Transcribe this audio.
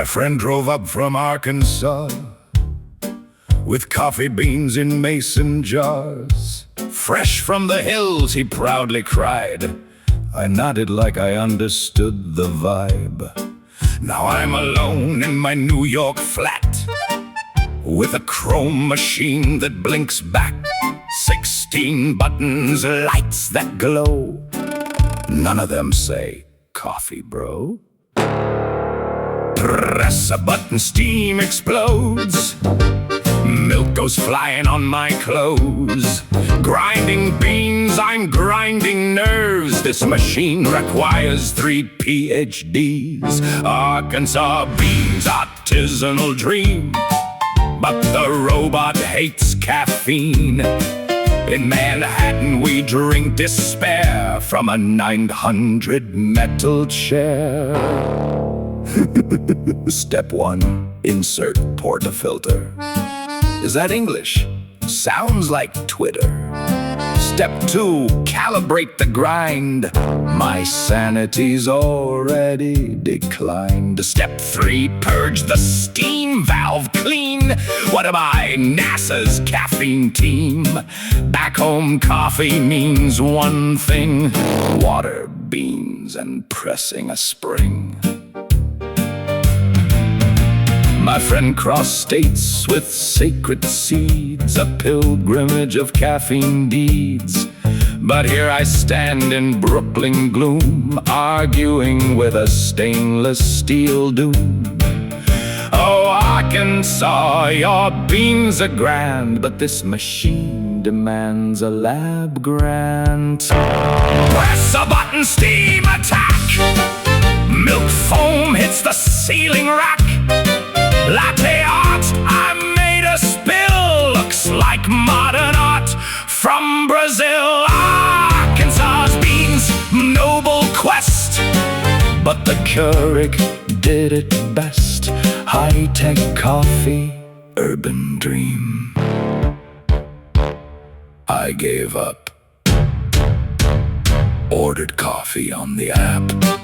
My friend drove up from Arkansas with coffee beans in mason jars. Fresh from the hills, he proudly cried. I nodded like I understood the vibe. Now I'm alone in my New York flat with a chrome machine that blinks back, 16 buttons, lights that glow. None of them say, "Coffee, bro." Press a button, steam explodes. Milk goes flying on my clothes. Grinding beans, I'm grinding nerves. This machine requires 3 PhDs. Arkansas beans, artisanal dream. But the robot hates caffeine. In Manhattan we drink despair from a 900 metal chair. Step 1, insert portafilter. Is that English? Sounds like Twitter. Step 2, calibrate the grind. My sanity's already declined. Step 3, purge the steam valve clean. What am I, NASA's caffeine team? Back home coffee means one thing: water, beans, and pressing a spring. My friend crossed states with sacred seeds, a pilgrimage of caffeine deeds. But here I stand in Brooklyn gloom, arguing with a stainless steel doom. Oh, Arkansas, your beans are grand, but this machine demands a lab grant. Press a button, steam attack. Milk foam hits the ceiling rack. Latte art, I made a spill. Looks like modern art from Brazil. Arkansas's beans, noble quest. But the Keurig did it best. High-tech coffee, urban dream. I gave up. Ordered coffee on the app.